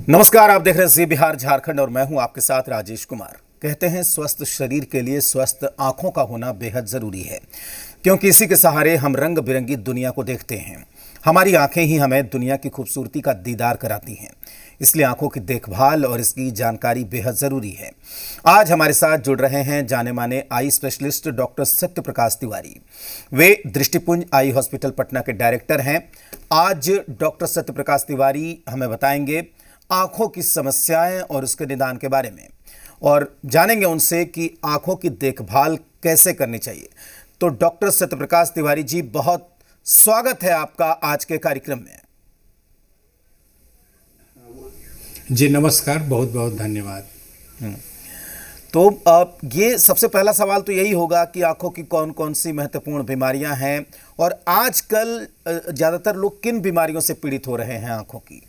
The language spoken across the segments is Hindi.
नमस्कार, आप देख रहे हैं जी बिहार झारखंड और मैं हूं आपके साथ राजेश कुमार। कहते हैं स्वस्थ शरीर के लिए स्वस्थ आंखों का होना बेहद जरूरी है, क्योंकि इसी के सहारे हम रंग बिरंगी दुनिया को देखते हैं। हमारी आंखें ही हमें दुनिया की खूबसूरती का दीदार कराती हैं, इसलिए आंखों की देखभाल और इसकी जानकारी बेहद जरूरी है। आज हमारे साथ जुड़ रहे हैं जाने माने eye specialist doctor Satya Prakash Tiwari. वे दृष्टिपुंज आई हॉस्पिटल पटना के डायरेक्टर हैं। आज डॉक्टर सत्य प्रकाश तिवारी हमें बताएंगे आंखों की समस्याएं और उसके निदान के बारे में, और जानेंगे उनसे कि आंखों की देखभाल कैसे करनी चाहिए। तो डॉक्टर सत्यप्रकाश तिवारी जी, बहुत स्वागत है आपका आज के कार्यक्रम में। जी नमस्कार, बहुत बहुत धन्यवाद। तो ये सबसे पहला सवाल तो यही होगा कि आंखों की कौन कौन सी महत्वपूर्ण बीमारियां हैं और आजकल ज़्यादातर लोग किन बीमारियों से पीड़ित हो रहे हैं आंखों की?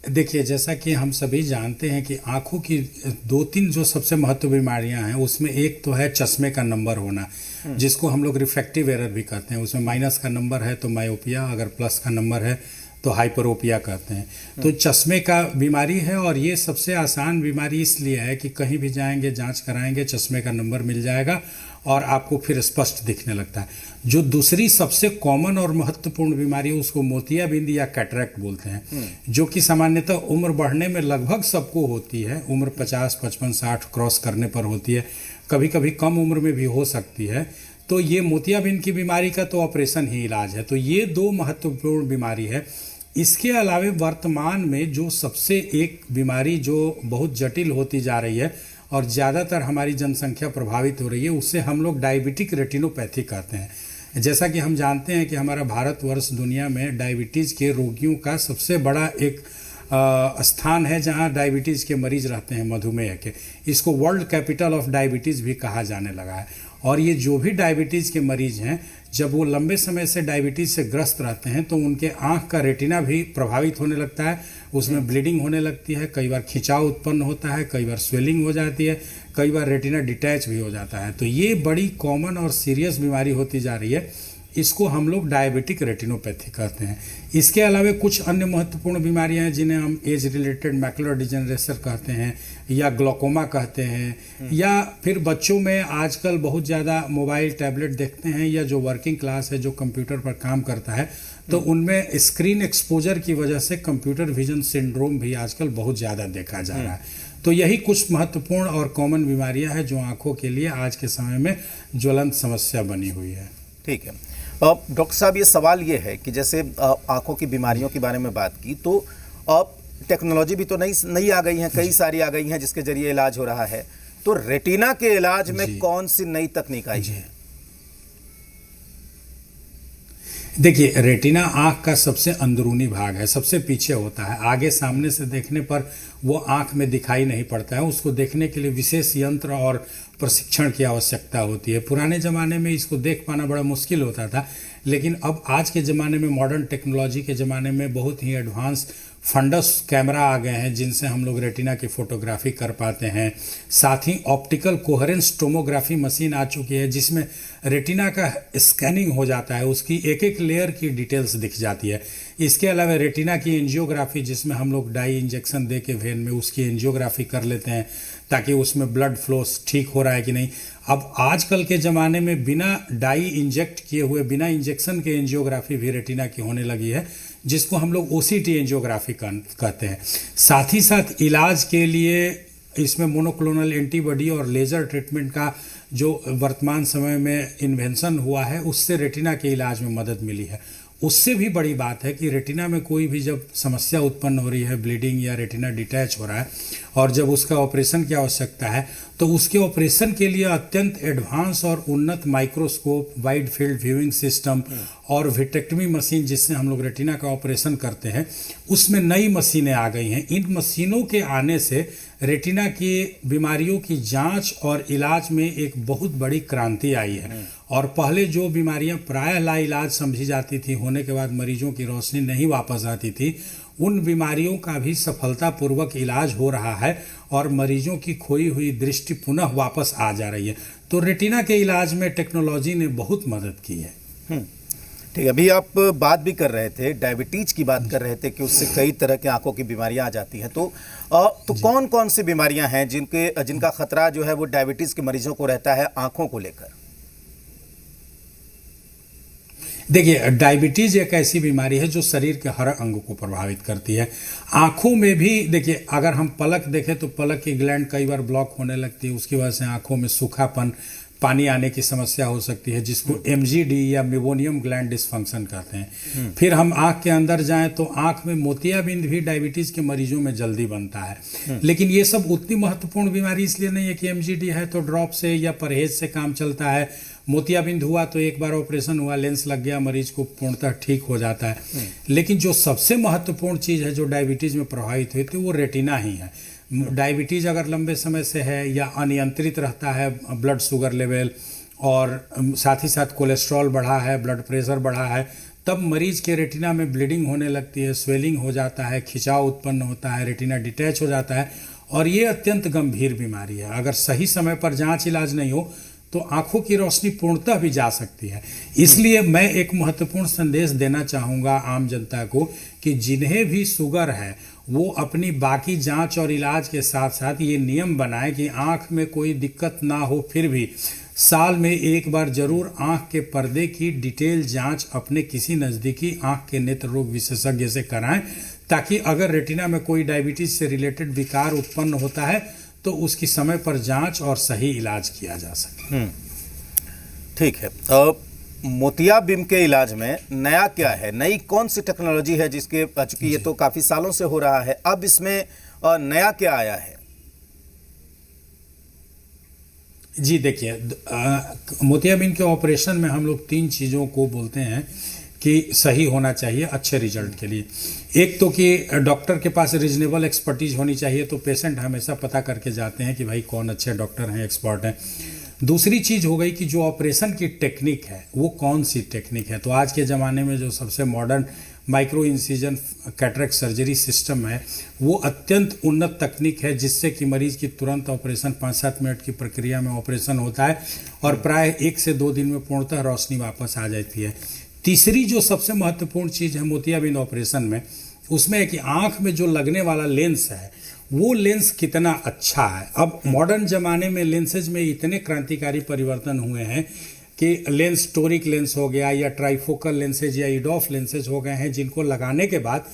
देखिए, जैसा कि हम सभी जानते हैं कि आंखों की दो तीन जो सबसे महत्व बीमारियां हैं, उसमें एक तो है चश्मे का नंबर होना, जिसको हम लोग रिफ्रैक्टिव एरर भी कहते हैं। उसमें माइनस का नंबर है तो मायोपिया, अगर प्लस का नंबर है तो हाइपरोपिया कहते हैं। तो चश्मे का बीमारी है, और ये सबसे आसान बीमारी इसलिए है कि कहीं भी जाएंगे, जांच कराएंगे, चश्मे का नंबर मिल जाएगा और आपको फिर स्पष्ट दिखने लगता है। जो दूसरी सबसे कॉमन और महत्वपूर्ण बीमारी है, उसको मोतियाबिंद या कैटरेक्ट बोलते हैं, जो कि सामान्यतः उम्र बढ़ने में लगभग सबको होती है। उम्र 50, 55, 60 क्रॉस करने पर होती है, कभी कभी कम उम्र में भी हो सकती है। तो ये मोतियाबिंद की बीमारी का तो ऑपरेशन ही इलाज है। तो ये दो महत्वपूर्ण बीमारी है। इसके अलावा वर्तमान में जो सबसे एक बीमारी जो बहुत जटिल होती जा रही है और ज़्यादातर हमारी जनसंख्या प्रभावित हो रही है, उससे हम लोग डायबिटिक रेटिनोपैथी कहते हैं। जैसा कि हम जानते हैं कि हमारा भारतवर्ष दुनिया में डायबिटीज़ के रोगियों का सबसे बड़ा एक स्थान है, जहां डायबिटीज़ के मरीज रहते हैं, मधुमेह के। इसको वर्ल्ड कैपिटल ऑफ डायबिटीज़ भी कहा जाने लगा है। और ये जो भी डायबिटीज़ के मरीज हैं, जब वो लंबे समय से डायबिटीज़ से ग्रस्त रहते हैं तो उनके आँख का रेटिना भी प्रभावित होने लगता है, उसमें ब्लीडिंग होने लगती है, कई बार खिंचाव उत्पन्न होता है, कई बार स्वेलिंग हो जाती है, कई बार रेटिना डिटैच भी हो जाता है। तो ये बड़ी कॉमन और सीरियस बीमारी होती जा रही है। इसको हम लोग डायबिटिक रेटिनोपैथी कहते हैं। इसके अलावा कुछ अन्य महत्वपूर्ण बीमारियां हैं, जिन्हें हम एज रिलेटेड मैकुलर डिजेनरेशन कहते हैं, या ग्लोकोमा कहते हैं, या फिर बच्चों में आजकल बहुत ज़्यादा मोबाइल टैबलेट देखते हैं, या जो वर्किंग क्लास है, जो कंप्यूटर पर काम करता है, तो उनमें स्क्रीन एक्सपोजर की वजह से कंप्यूटर विजन सिंड्रोम भी आजकल बहुत ज़्यादा देखा जा रहा है। तो यही कुछ महत्वपूर्ण और कॉमन बीमारियां हैं जो आंखों के लिए आज के समय में ज्वलंत समस्या बनी हुई है। ठीक है डॉक्टर साहब, ये सवाल ये है कि जैसे आंखों की बीमारियों के बारे में बात की, तो अब टेक्नोलॉजी भी तो नई आ गई है, कई सारी आ गई हैं जिसके जरिए इलाज हो रहा है। तो रेटिना के इलाज में कौन सी नई तकनीक आई है? देखिए, रेटिना आंख का सबसे अंदरूनी भाग है, सबसे पीछे होता है। आगे सामने से देखने पर वो आंख में दिखाई नहीं पड़ता है। उसको देखने के लिए विशेष यंत्र और प्रशिक्षण की आवश्यकता होती है। पुराने ज़माने में इसको देख पाना बड़ा मुश्किल होता था, लेकिन अब आज के ज़माने में, मॉडर्न टेक्नोलॉजी के ज़माने में, बहुत ही एडवांस फंडस कैमरा आ गए हैं, जिनसे हम लोग रेटिना की फोटोग्राफी कर पाते हैं। साथ ही ऑप्टिकल कोहेरेंस टोमोग्राफी मशीन आ चुकी है, जिसमें रेटिना का स्कैनिंग हो जाता है, उसकी एक एक लेयर की डिटेल्स दिख जाती है। इसके अलावा रेटिना की एंजियोग्राफी, जिसमें हम लोग डाई इंजेक्शन दे के वेन में उसकी एंजियोग्राफी कर लेते हैं, ताकि उसमें ब्लड फ्लो ठीक हो रहा है कि नहीं। अब आजकल के ज़माने में बिना डाई इंजेक्ट किए हुए, बिना इंजेक्शन के एंजियोग्राफी भी रेटिना की होने लगी है, जिसको हम लोग ओसीटी एंजियोग्राफी कहते हैं। साथ ही साथ इलाज के लिए इसमें मोनोक्लोनल एंटीबॉडी और लेज़र ट्रीटमेंट का जो वर्तमान समय में इन्वेंशन हुआ है, उससे रेटिना के इलाज में मदद मिली है। उससे भी बड़ी बात है कि रेटिना में कोई भी जब समस्या उत्पन्न हो रही है, ब्लीडिंग या रेटिना डिटैच हो रहा है, और जब उसका ऑपरेशन की आवश्यकता है, तो उसके ऑपरेशन के लिए अत्यंत एडवांस और उन्नत microscope, wide field viewing system और विट्रेक्टमी मशीन, जिससे हम लोग रेटिना का ऑपरेशन करते हैं, उसमें नई मशीनें आ गई हैं। इन मशीनों के आने से रेटिना की बीमारियों की जांच और इलाज में एक बहुत बड़ी क्रांति आई है। और पहले जो बीमारियां प्रायः लाइलाज समझी जाती थी, होने के बाद मरीजों की रोशनी नहीं वापस आती थी, उन बीमारियों का भी सफलतापूर्वक इलाज हो रहा है और मरीजों की खोई हुई दृष्टि पुनः वापस आ जा रही है। तो रेटिना के इलाज में टेक्नोलॉजी ने बहुत मदद की है। ठीक है, अभी आप बात भी कर रहे थे, डायबिटीज की बात कर रहे थे कि उससे कई तरह की आंखों की बीमारियां आ जाती हैं। तो कौन कौन सी बीमारियां हैं जिनका खतरा जो है वो डायबिटीज के मरीजों को रहता है आंखों को लेकर? देखिए, डायबिटीज एक ऐसी बीमारी है जो शरीर के हर अंग को प्रभावित करती है। आंखों में भी देखिए, अगर हम पलक देखें तो पलक की ग्लैंड कई बार ब्लॉक होने लगती है, उसकी वजह से आंखों में सूखापन, पानी आने की समस्या हो सकती है, जिसको एमजीडी या मेबोनियम ग्लैंड डिसफंक्शन कहते हैं। फिर हम आंख के अंदर जाएं तो आंख में मोतियाबिंद भी डायबिटीज के मरीजों में जल्दी बनता है। लेकिन ये सब उतनी महत्वपूर्ण बीमारी इसलिए नहीं है कि एमजीडी है तो ड्रॉप से या परहेज से काम चलता है। मोतियाबिंद हुआ तो एक बार ऑपरेशन हुआ, लेंस लग गया, मरीज को पूर्णतः ठीक हो जाता है। लेकिन जो सबसे महत्वपूर्ण चीज़ है जो डायबिटीज में प्रभावित हुई थी वो रेटिना ही है। डायबिटीज अगर लंबे समय से है या अनियंत्रित रहता है ब्लड शुगर लेवल, और साथ ही साथ कोलेस्ट्रॉल बढ़ा है, ब्लड प्रेशर बढ़ा है, तब मरीज के रेटिना में ब्लीडिंग होने लगती है, स्वेलिंग हो जाता है, खिंचाव उत्पन्न होता है, रेटिना डिटैच हो जाता है, और ये अत्यंत गंभीर बीमारी है। अगर सही समय पर जांच इलाज नहीं हो तो आंखों की रोशनी पूर्णतः भी जा सकती है। इसलिए मैं एक महत्वपूर्ण संदेश देना चाहूँगा आम जनता को कि जिन्हें भी शुगर है वो अपनी बाकी जांच और इलाज के साथ साथ ये नियम बनाए कि आंख में कोई दिक्कत ना हो, फिर भी साल में एक बार जरूर आंख के पर्दे की डिटेल जांच अपने किसी नज़दीकी आंख के नेत्र रोग विशेषज्ञ से कराएं, ताकि अगर रेटिना में कोई डायबिटीज से रिलेटेड विकार उत्पन्न होता है तो उसकी समय पर जांच और सही इलाज किया जा सके। ठीक है, मोतियाबिंद के इलाज में नया क्या है? नई कौन सी टेक्नोलॉजी है जिसके चूंकि ये तो काफी सालों से हो रहा है, अब इसमें नया क्या आया है? जी देखिए, मोतियाबिंद के ऑपरेशन में हम लोग 3 चीज़ों को बोलते हैं कि सही होना चाहिए अच्छे रिजल्ट के लिए। एक तो कि डॉक्टर के पास रीजनेबल एक्सपर्टीज होनी चाहिए, तो पेशेंट हमेशा पता करके जाते हैं कि भाई कौन अच्छे डॉक्टर हैं, एक्सपर्ट हैं। दूसरी चीज़ हो गई कि जो ऑपरेशन की टेक्निक है वो कौन सी टेक्निक है। तो आज के ज़माने में जो सबसे modern micro incision cataract surgery system है वो अत्यंत उन्नत तकनीक है, जिससे कि मरीज की तुरंत ऑपरेशन 5-7 मिनट की प्रक्रिया में ऑपरेशन होता है और प्राय 1 से 2 दिन में पूर्णतः रोशनी वापस आ जाती है। तीसरी जो सबसे महत्वपूर्ण चीज़ है मोतियाबिंद ऑपरेशन में, उसमें है कि आँख में जो लगने वाला लेंस है वो लेंस कितना अच्छा है। अब मॉडर्न ज़माने में लेंसेज में इतने क्रांतिकारी परिवर्तन हुए हैं कि लेंस टोरिक लेंस हो गया या ट्राइफोकल लेंसेज या इडॉफ लेंसेज हो गए हैं, जिनको लगाने के बाद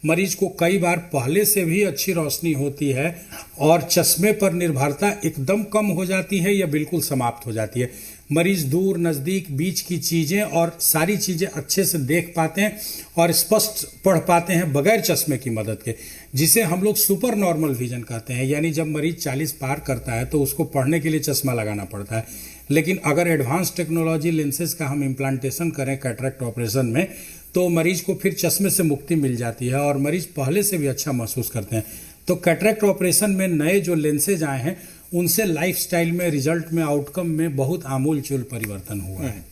मरीज को कई बार पहले से भी अच्छी रोशनी होती है और चश्मे पर निर्भरता एकदम कम हो जाती है या बिल्कुल समाप्त हो जाती है। मरीज दूर नज़दीक बीच की चीज़ें और सारी चीज़ें अच्छे से देख पाते हैं और स्पष्ट पढ़ पाते हैं बगैर चश्मे की मदद के, जिसे हम लोग सुपर नॉर्मल विजन कहते हैं। यानी जब मरीज 40 पार करता है तो उसको पढ़ने के लिए चश्मा लगाना पड़ता है। लेकिन अगर एडवांस टेक्नोलॉजी लेंसेज का हम इम्प्लांटेशन करें कैटरेक्ट ऑपरेशन में, तो मरीज को फिर चश्मे से मुक्ति मिल जाती है और मरीज पहले से भी अच्छा महसूस करते हैं। तो कैटरेक्ट ऑपरेशन में नए जो लेंसेज आए हैं उनसे लाइफस्टाइल में, रिजल्ट में, आउटकम में बहुत आमूल-चूल परिवर्तन हुआ है।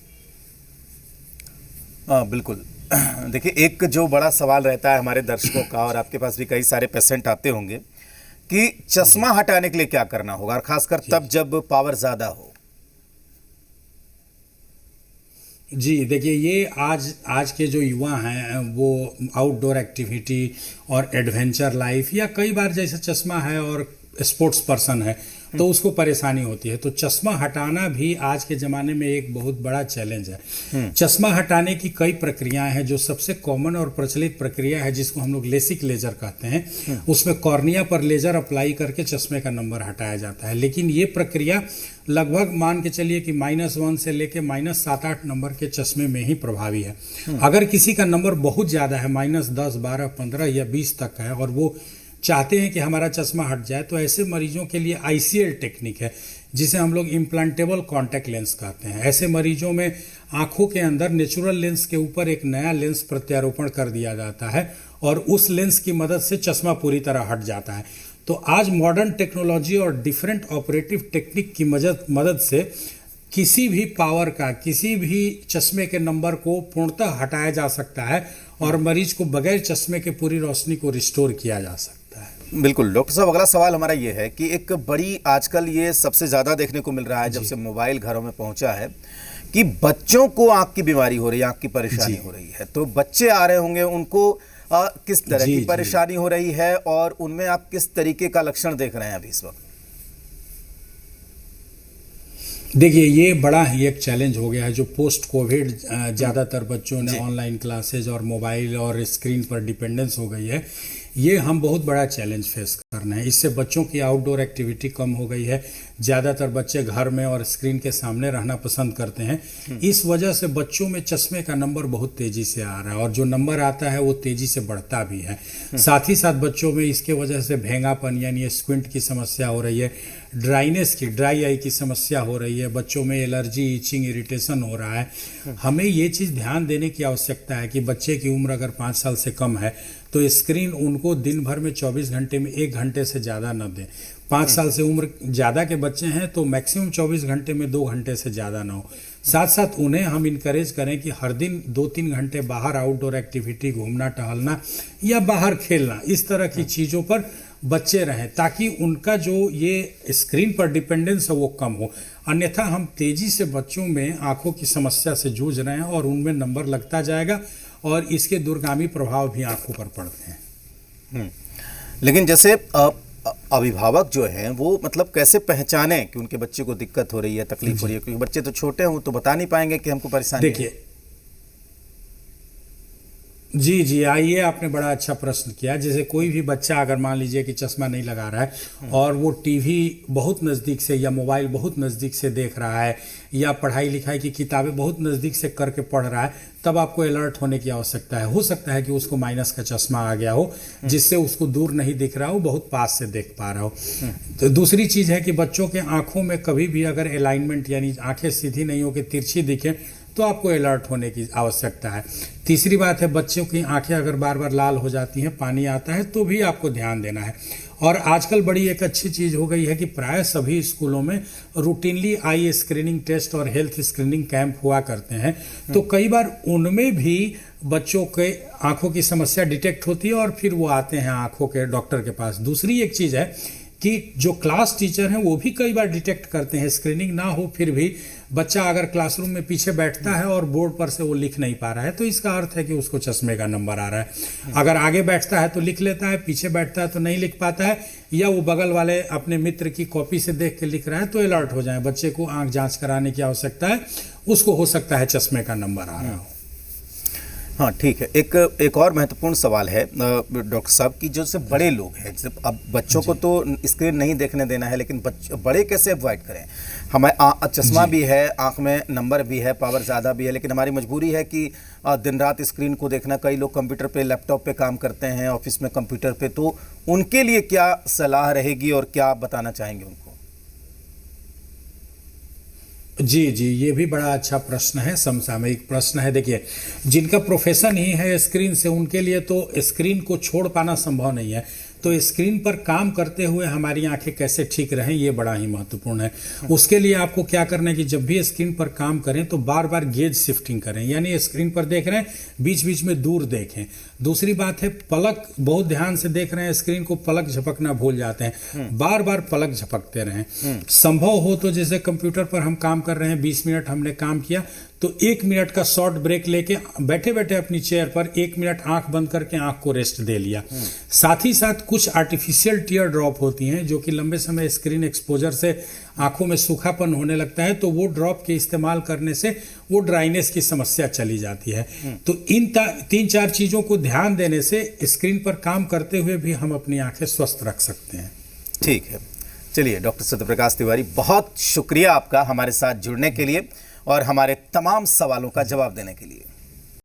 बिल्कुल। देखिए, एक जो बड़ा सवाल रहता है हमारे दर्शकों का, और आपके पास भी कई सारे पेशेंट आते होंगे, कि चश्मा हटाने के लिए क्या करना होगा, और खासकर तब जब पावर ज़्यादा हो। जी देखिए, ये आज के जो युवा हैं वो आउटडोर एक्टिविटी और एडवेंचर लाइफ, या कई बार जैसे चश्मा है और स्पोर्ट्स पर्सन है तो उसको परेशानी होती है, तो चश्मा हटाना भी आज के ज़माने में एक बहुत बड़ा चैलेंज है। चश्मा हटाने की कई प्रक्रियाएं हैं। जो सबसे कॉमन और प्रचलित प्रक्रिया है जिसको हम लोग लेसिक लेजर कहते हैं, उसमें कॉर्निया पर लेजर अप्लाई करके चश्मे का नंबर हटाया जाता है। लेकिन ये प्रक्रिया लगभग मान के चलिए कि -1 से लेके -7-8 नंबर के चश्मे में ही प्रभावी है। अगर किसी का नंबर बहुत ज़्यादा है, -10, 12, 15 या 20 तक है, और वो चाहते हैं कि हमारा चश्मा हट जाए, तो ऐसे मरीजों के लिए ICL टेक्निक है, जिसे हम लोग इम्प्लांटेबल कॉन्टैक्ट लेंस कहते हैं। ऐसे मरीजों में आंखों के अंदर नेचुरल लेंस के ऊपर एक नया लेंस प्रत्यारोपण कर दिया जाता है और उस लेंस की मदद से चश्मा पूरी तरह हट जाता है। तो आज मॉडर्न टेक्नोलॉजी और डिफरेंट ऑपरेटिव टेक्निक की मदद से किसी भी पावर का, किसी भी चश्मे के नंबर को पूर्णतः हटाया जा सकता है और मरीज को बगैर चश्मे के पूरी रोशनी को रिस्टोर किया जा सकता है। बिल्कुल डॉक्टर साहब, अगला सवाल हमारा ये है कि एक बड़ी आजकल ये सबसे ज़्यादा देखने को मिल रहा है जब से मोबाइल घरों में पहुंचा है, कि बच्चों को आंख की बीमारी हो रही है, आंख की परेशानी हो रही है, तो बच्चे आ रहे होंगे, उनको किस तरह की परेशानी हो रही है और उनमें आप किस तरीके का लक्षण देख रहे हैं अभी इस वक्त? देखिए, ये बड़ा ही एक चैलेंज हो गया है जो पोस्ट कोविड ज़्यादातर बच्चों ने ऑनलाइन क्लासेज और मोबाइल और स्क्रीन पर डिपेंडेंस हो गई है। ये हम बहुत बड़ा चैलेंज फेस कर रहे हैं। इससे बच्चों की आउटडोर एक्टिविटी कम हो गई है। ज़्यादातर बच्चे घर में और स्क्रीन के सामने रहना पसंद करते हैं। इस वजह से बच्चों में चश्मे का नंबर बहुत तेज़ी से आ रहा है और जो नंबर आता है वो तेज़ी से बढ़ता भी है। साथ ही साथ बच्चों में इसके वजह से भेंगापन यानी स्क्विंट की समस्या हो रही है, ड्राई आई की समस्या हो रही है, बच्चों में एलर्जी, इचिंग, इरिटेशन हो रहा है। हमें ये चीज़ ध्यान देने की आवश्यकता है कि बच्चे की उम्र अगर 5 साल से कम है तो स्क्रीन उनको दिन भर में 24 घंटे में 1 घंटे से ज़्यादा न दें। 5 साल से उम्र ज़्यादा के बच्चे हैं तो मैक्सिमम 24 घंटे में 2 घंटे से ज़्यादा ना हो। साथ साथ उन्हें हम इनकरेज करें कि हर दिन 2-3 घंटे बाहर आउटडोर एक्टिविटी, घूमना टहलना या बाहर खेलना, इस तरह की चीज़ों पर बच्चे रहें ताकि उनका जो ये स्क्रीन पर डिपेंडेंस है वो कम हो। अन्यथा हम तेज़ी से बच्चों में आंखों की समस्या से जूझ रहे हैं और उनमें नंबर लगता जाएगा और इसके दूरगामी प्रभाव भी आंखों पर पड़ते हैं। लेकिन जैसे अभिभावक जो हैं वो मतलब कैसे पहचाने कि उनके बच्चे को दिक्कत हो रही है, तकलीफ हो रही है, क्योंकि बच्चे तो छोटे हैं, वो तो बता नहीं पाएंगे कि हमको परेशानी है। देखिए, जी आइए, आपने बड़ा अच्छा प्रश्न किया। जैसे कोई भी बच्चा अगर मान लीजिए कि चश्मा नहीं लगा रहा है और वो टीवी बहुत नज़दीक से या मोबाइल बहुत नज़दीक से देख रहा है या पढ़ाई लिखाई की किताबें बहुत नज़दीक से करके पढ़ रहा है, तब आपको अलर्ट होने की आवश्यकता है। हो सकता है कि उसको माइनस का चश्मा आ गया हो जिससे उसको दूर नहीं दिख रहा हो, बहुत पास से देख पा रहा हो। तो दूसरी चीज़ है कि बच्चों के आंखों में कभी भी अगर अलाइनमेंट यानी आंखें सीधी नहीं हो के तिरछी दिखे तो आपको अलर्ट होने की आवश्यकता है। तीसरी बात है, बच्चों की आंखें अगर बार बार लाल हो जाती हैं, पानी आता है, तो भी आपको ध्यान देना है। और आजकल बड़ी एक अच्छी चीज़ हो गई है कि प्राय सभी स्कूलों में रूटीनली आई स्क्रीनिंग टेस्ट और हेल्थ स्क्रीनिंग कैंप हुआ करते हैं, तो कई बार उनमें भी बच्चों के आंखों की समस्या डिटेक्ट होती है और फिर वो आते हैं आंखों के डॉक्टर के पास। दूसरी एक चीज़ है कि जो क्लास टीचर हैं वो भी कई बार डिटेक्ट करते हैं, स्क्रीनिंग ना हो फिर भी बच्चा अगर क्लासरूम में पीछे बैठता है और बोर्ड पर से वो लिख नहीं पा रहा है तो इसका अर्थ है कि उसको चश्मे का नंबर आ रहा है। अगर आगे बैठता है तो लिख लेता है, पीछे बैठता है तो नहीं लिख पाता है, या वो बगल वाले अपने मित्र की कॉपी से देख के लिख रहा है, तो अलर्ट हो जाए। बच्चे को आंख जांच कराने की आवश्यकता है, उसको हो सकता है चश्मे का नंबर आ रहा हो। हाँ, ठीक है। एक और महत्वपूर्ण सवाल है डॉक्टर साहब की, जो से बड़े लोग हैं, जैसे अब बच्चों को तो स्क्रीन नहीं देखने देना है, लेकिन बड़े कैसे अवॉइड करें? हमें चश्मा भी है, आंख में नंबर भी है, पावर ज़्यादा भी है, लेकिन हमारी मजबूरी है कि दिन रात स्क्रीन को देखना। कई लोग कंप्यूटर पे, लैपटॉप पे काम करते हैं, ऑफिस में कंप्यूटर पे, तो उनके लिए क्या सलाह रहेगी और क्या आप बताना चाहेंगे उनको? जी, ये भी बड़ा अच्छा प्रश्न है, समसामयिक प्रश्न है। देखिए, जिनका प्रोफेशन ही है स्क्रीन से, उनके लिए तो स्क्रीन को छोड़ पाना संभव नहीं है। तो स्क्रीन पर काम करते हुए हमारी आंखें कैसे ठीक रहें, ये बड़ा ही महत्वपूर्ण है। उसके लिए आपको क्या करना है कि जब भी स्क्रीन पर काम करें तो बार बार गेज शिफ्टिंग करें, यानी स्क्रीन पर देख रहे हैं, बीच बीच में दूर देखें। दूसरी बात है, पलक बहुत ध्यान से देख रहे हैं स्क्रीन को, पलक झपकना भूल जाते हैं, बार बार पलक झपकते रहें। संभव हो तो जैसे कंप्यूटर पर हम काम कर रहे हैं, 20 मिनट हमने काम किया तो 1 मिनट का शॉर्ट ब्रेक लेके बैठे बैठे अपनी चेयर पर 1 मिनट आंख बंद करके आंख को रेस्ट दे लिया। साथ ही साथ कुछ आर्टिफिशियल टीयर ड्रॉप होती हैं जो कि लंबे समय स्क्रीन एक्सपोजर से आंखों में सूखापन होने लगता है, तो वो ड्रॉप के इस्तेमाल करने से वो ड्राइनेस की समस्या चली जाती है। तो इन 3-4 चीज़ों को ध्यान देने से स्क्रीन पर काम करते हुए भी हम अपनी आंखें स्वस्थ रख सकते हैं। ठीक है, चलिए डॉक्टर सत्यप्रकाश तिवारी, बहुत शुक्रिया आपका हमारे साथ जुड़ने के लिए और हमारे तमाम सवालों का जवाब देने के लिए।